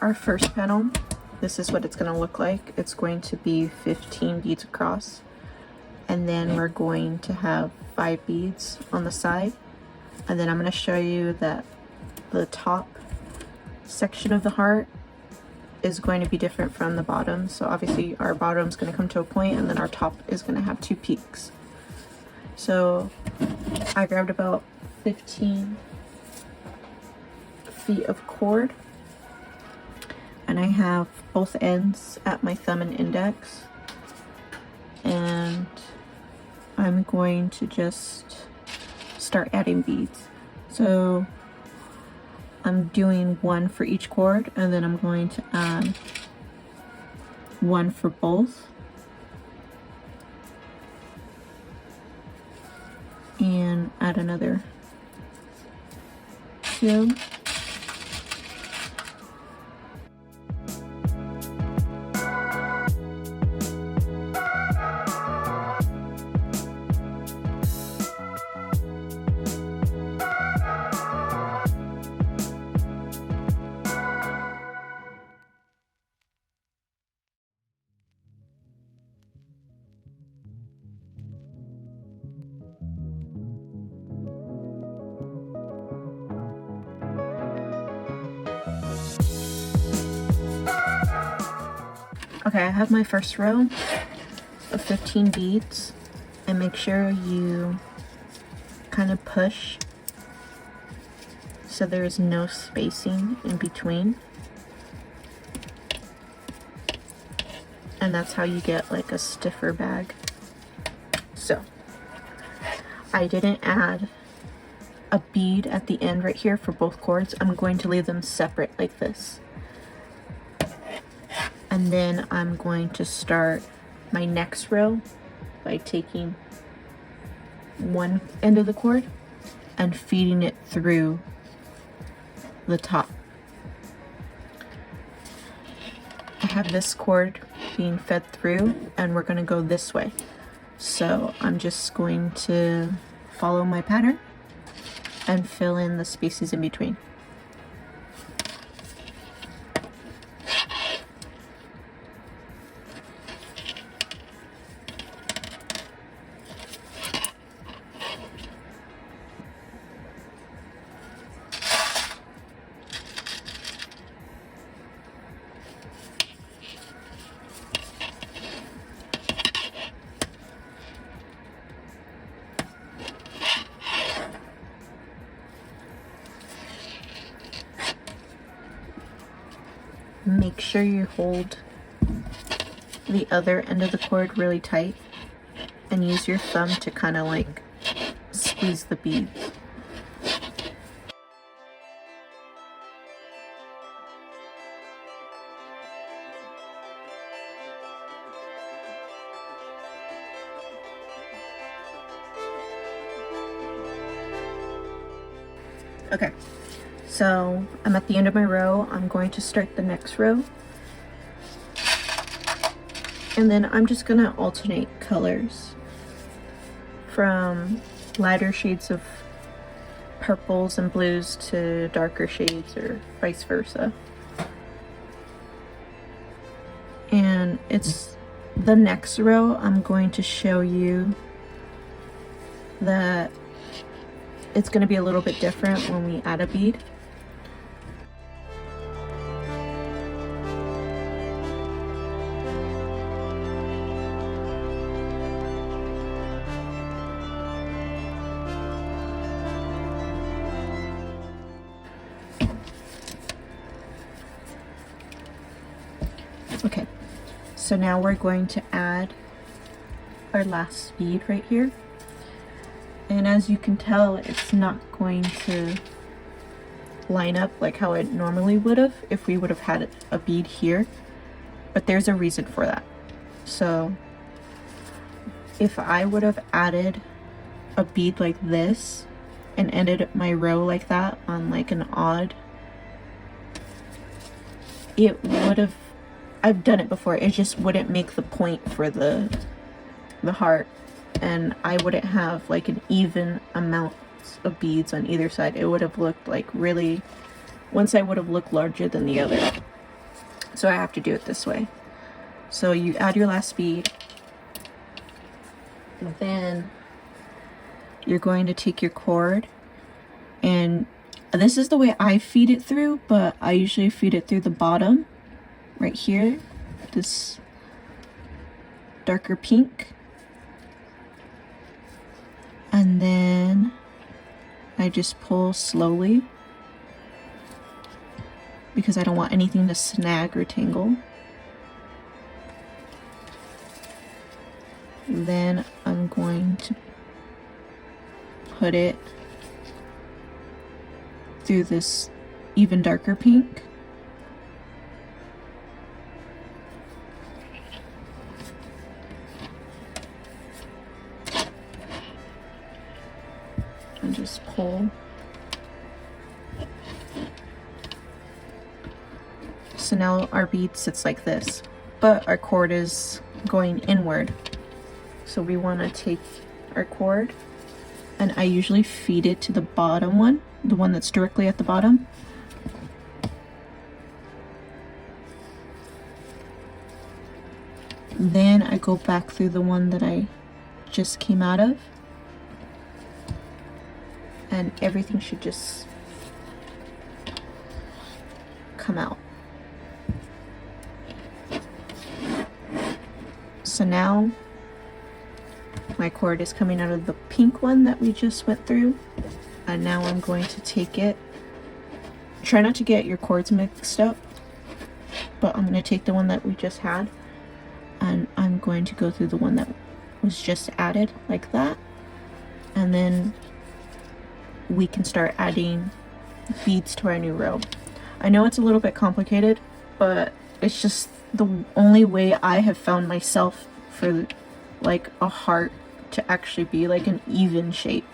our first panel, this is what it's going to look like. It's going to be 15 beads across, and then we're going to have 5 beads on the side, and then I'm going to show you that the top section of the heart is going to be different from the bottom. So obviously our bottom is going to come to a point, and then our top is going to have 2 peaks. So I grabbed about 15 feet of cord, and I have both ends at my thumb and index, and I'm going to just start adding beads. So I'm doing 1 for each cord, and then I'm going to add 1 for both, and add another 2. Okay, I have my first row of 15 beads, and make sure you kind of push so there is no spacing in between, and that's how you get like a stiffer bag. So I didn't add a bead at the end right here for both cords. I'm going to leave them separate like this. And then I'm going to start my next row by taking one end of the cord and feeding it through the top. I have this cord being fed through, and we're going to go this way. So I'm just going to follow my pattern and fill in the spaces in between. Make sure you hold the other end of the cord really tight and use your thumb to kind of like squeeze the beads. Okay. So I'm at the end of my row. I'm going to start the next row, and then I'm just gonna alternate colors from lighter shades of purples and blues to darker shades, or vice versa. And it's the next row I'm going to show you that it's going to be a little bit different when we add a bead. Okay, so now we're going to add our last bead right here. And as you can tell, it's not going to line up like how it normally would have if we would have had a bead here. But there's a reason for that. So if I would have added a bead like this and ended my row like that on like an odd, it would have, I've done it before, it just wouldn't make the point for the heart, and I wouldn't have like an even amount of beads on either side. It would have looked like really, one side would have looked larger than the other. so I have to do it this way. So you add your last bead, and then you're going to take your cord, and this is the way I feed it through, but I usually feed it through the bottom right here, this darker pink, and then I just pull slowly because I don't want anything to snag or tangle. And then I'm going to put it through this even darker pink. And just pull. So now our bead sits like this, but our cord is going inward. So we want to take our cord, and I usually feed it to the bottom one, the one that's directly at the bottom. Then I go back through the one that I just came out of, and everything should just come out. So now my cord is coming out of the pink one that we just went through, and now I'm going to take it. Try not to get your cords mixed up, but I'm going to take the one that we just had, and I'm going to go through the one that was just added like that, and then we can start adding beads to our new row. I know it's a little bit complicated, but it's just the only way I have found myself for like a heart to actually be like an even shape.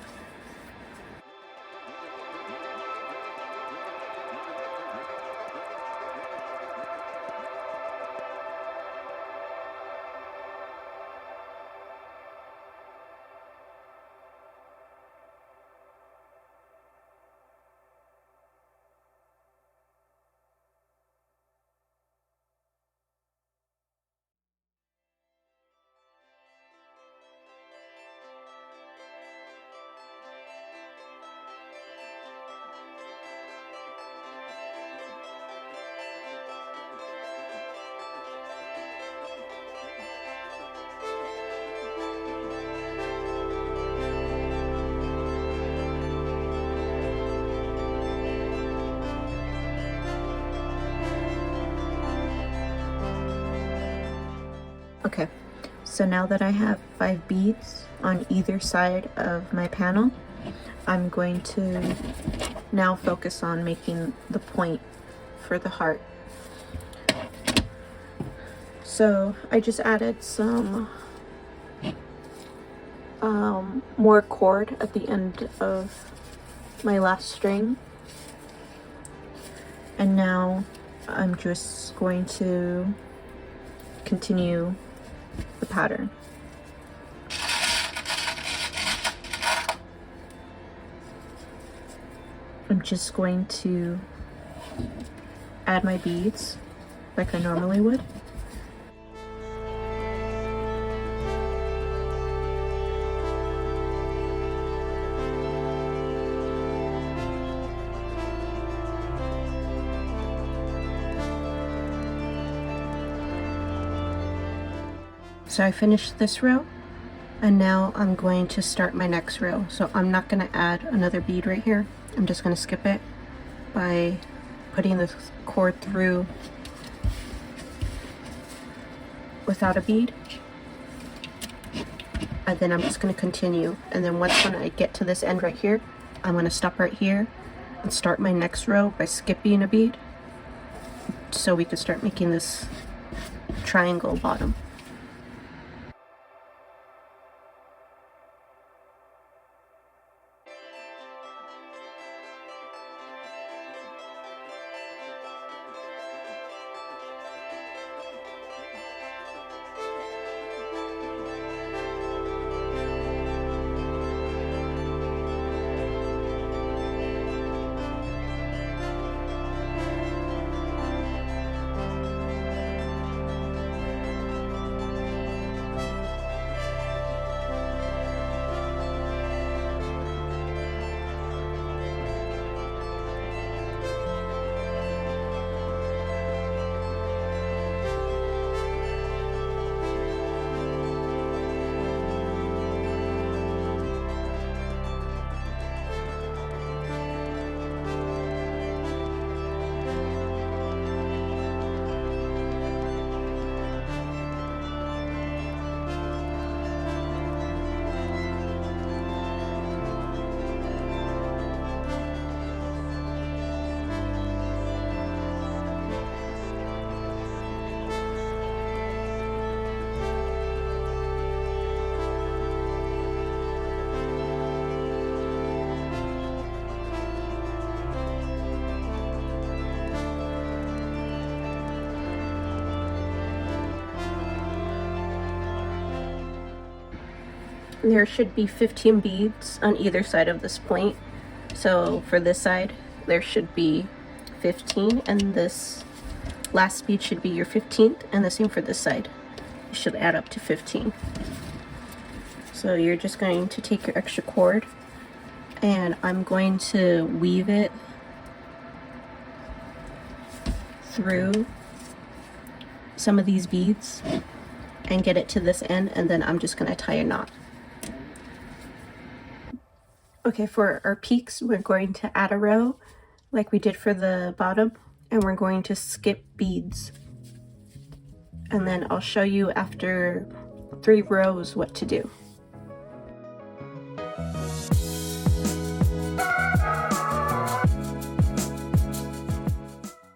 Okay, so now that I have 5 beads on either side of my panel, I'm going to now focus on making the point for the heart. So I just added some more cord at the end of my last string, and now I'm just going to continue the pattern. I'm just going to add my beads like I normally would. So I finished this row, and now I'm going to start my next row. So I'm not going to add another bead right here. I'm just going to skip it by putting the cord through without a bead. And then I'm just going to continue. And then when I get to this end right here, I'm going to stop right here and start my next row by skipping a bead, so we can start making this triangle bottom. there should be 15 beads on either side of this point. So for this side, there should be 15, and this last bead should be your 15th, and the same for this side. It should add up to 15. So you're just going to take your extra cord, and I'm going to weave it through some of these beads and get it to this end, and then I'm just going to tie a knot. Okay, for our peaks, we're going to add a row like we did for the bottom, and we're going to skip beads. And then I'll show you after 3 rows what to do.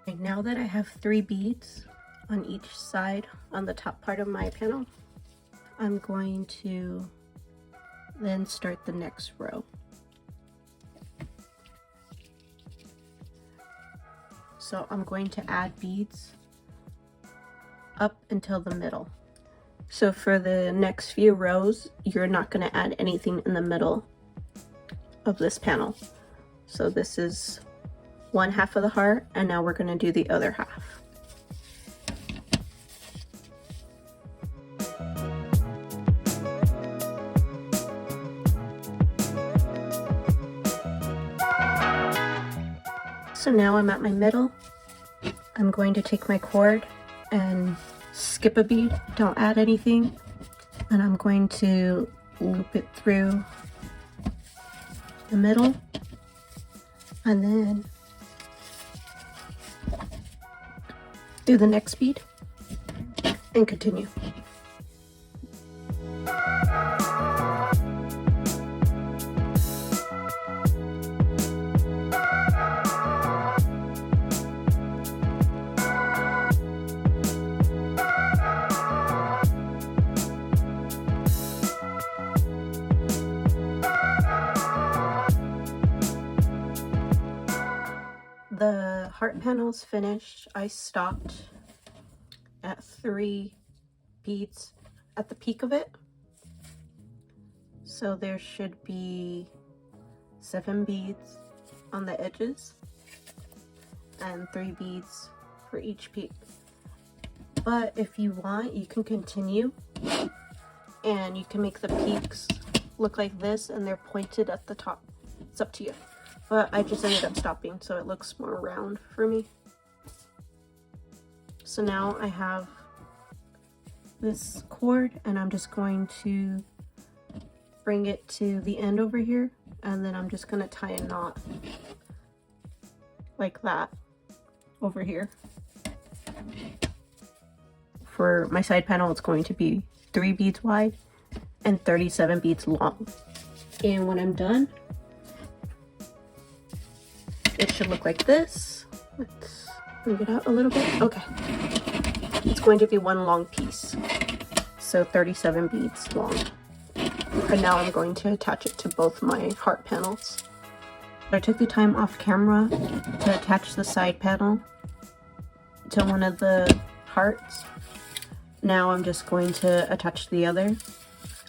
And now that I have 3 beads on each side on the top part of my panel, I'm going to then start the next row. So I'm going to add beads up until the middle. So for the next few rows, you're not going to add anything in the middle of this panel. So this is one half of the heart, and now we're going to do the other half. So now I'm at my middle. I'm going to take my cord and skip a bead, don't add anything, and I'm going to loop it through the middle, and then do the next bead and continue. The heart panel's finished. I stopped at 3 beads at the peak of it. So there should be 7 beads on the edges and 3 beads for each peak. But if you want, you can continue and you can make the peaks look like this and they're pointed at the top. It's up to you. But I just ended up stopping so it looks more round for me. So now I have this cord and I'm just going to bring it to the end over here, and then I'm just going to tie a knot like that over here. For my side panel, it's going to be 3 beads wide and 37 beads long. And when I'm done, it should look like this. Let's bring it out a little bit. Okay. It's going to be one long piece. So 37 beads long. And now I'm going to attach it to both my heart panels. I took the time off camera to attach the side panel to one of the hearts. Now I'm just going to attach the other.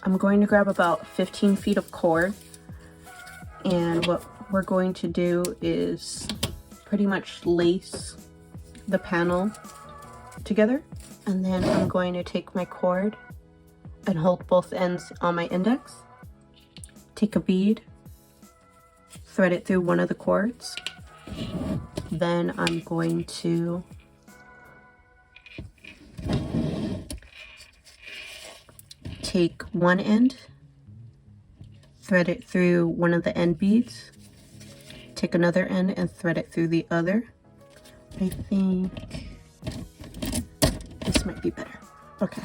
I'm going to grab about 15 feet of cord, and what we're going to do is pretty much lace the panel together, and then I'm going to take my cord and hold both ends on my index, take a bead, thread it through one of the cords, then I'm going to take one end, thread it through one of the end beads, take another end and thread it through the other. I think this might be better. Okay.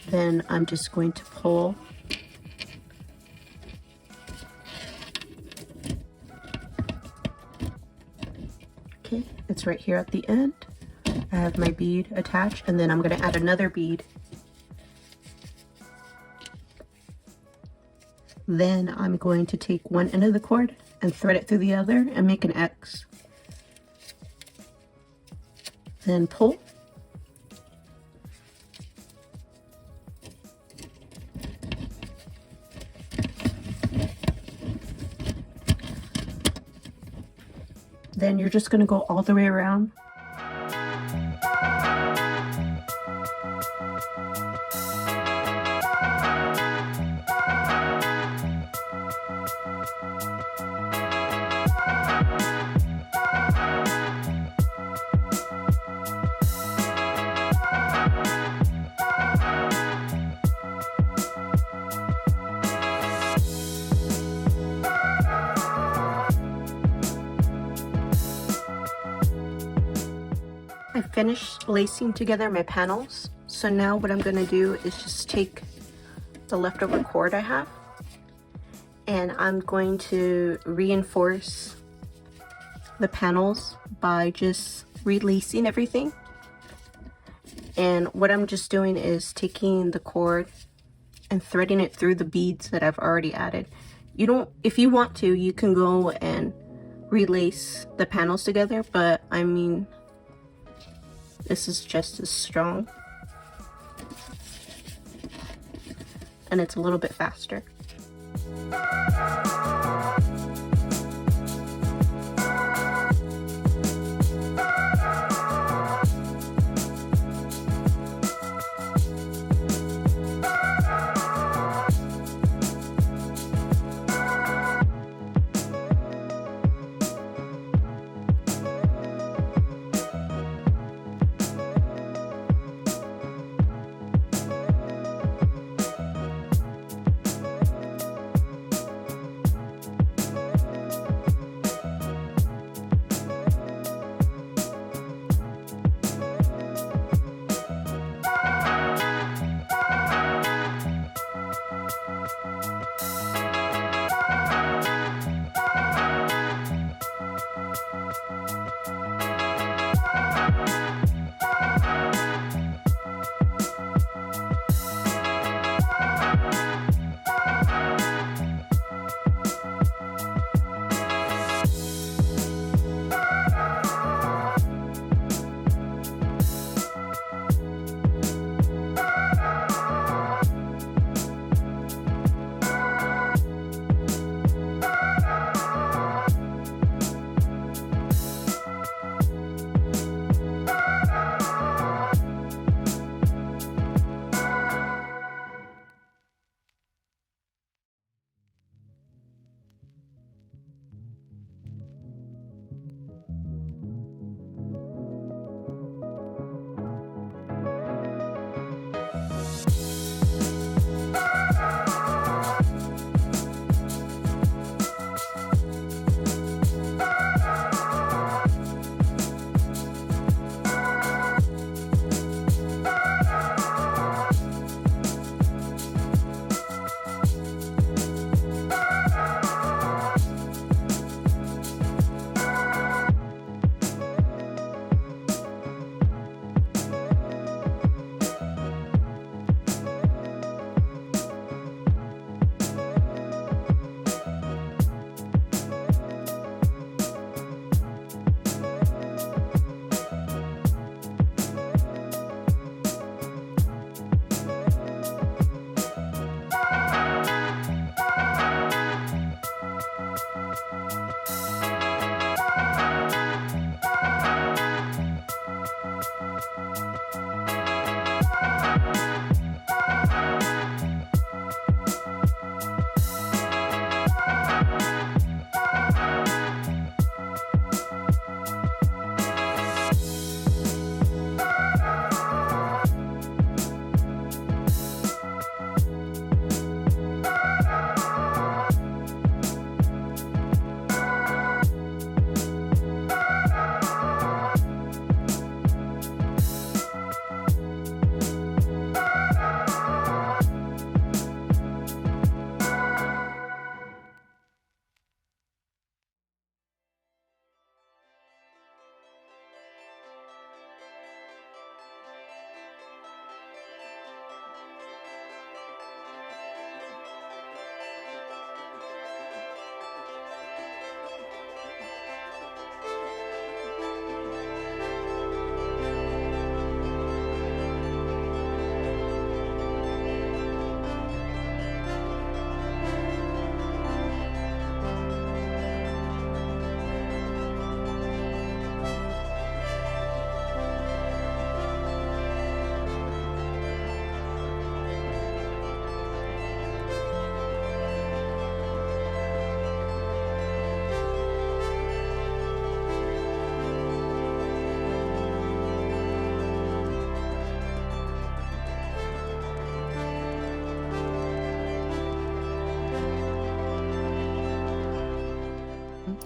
Then I'm just going to pull okay, it's right here at the end. I have my bead attached, and then I'm going to add another bead. Then I'm going to take one end of the cord and thread it through the other and make an X. Then pull. Then you're just going to go all the way around. I finished lacing together my panels, so now what I'm going to do is just take the leftover cord I have and I'm going to reinforce the panels by just relacing everything. And what I'm just doing is taking the cord and threading it through the beads that I've already added. You don't, if you want to, you can go and relace the panels together, but I mean, this is just as strong and it's a little bit faster.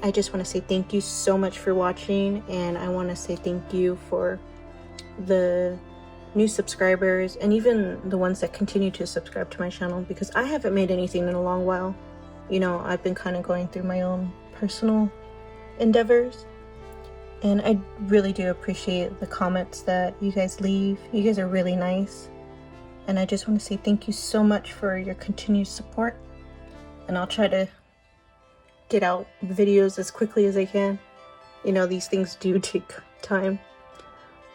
I just want to say thank you so much for watching, and I want to say thank you for the new subscribers and even the ones that continue to subscribe to my channel, because I haven't made anything in a long while. You know, I've been kind of going through my own personal endeavors, and I really do appreciate the comments that you guys leave. You guys are really nice, and I just want to say thank you so much for your continued support, and I'll try to get out videos as quickly as I can. You know, these things do take time,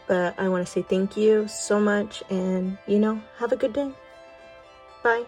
but I want to say thank you so much, and you know, have a good day. Bye.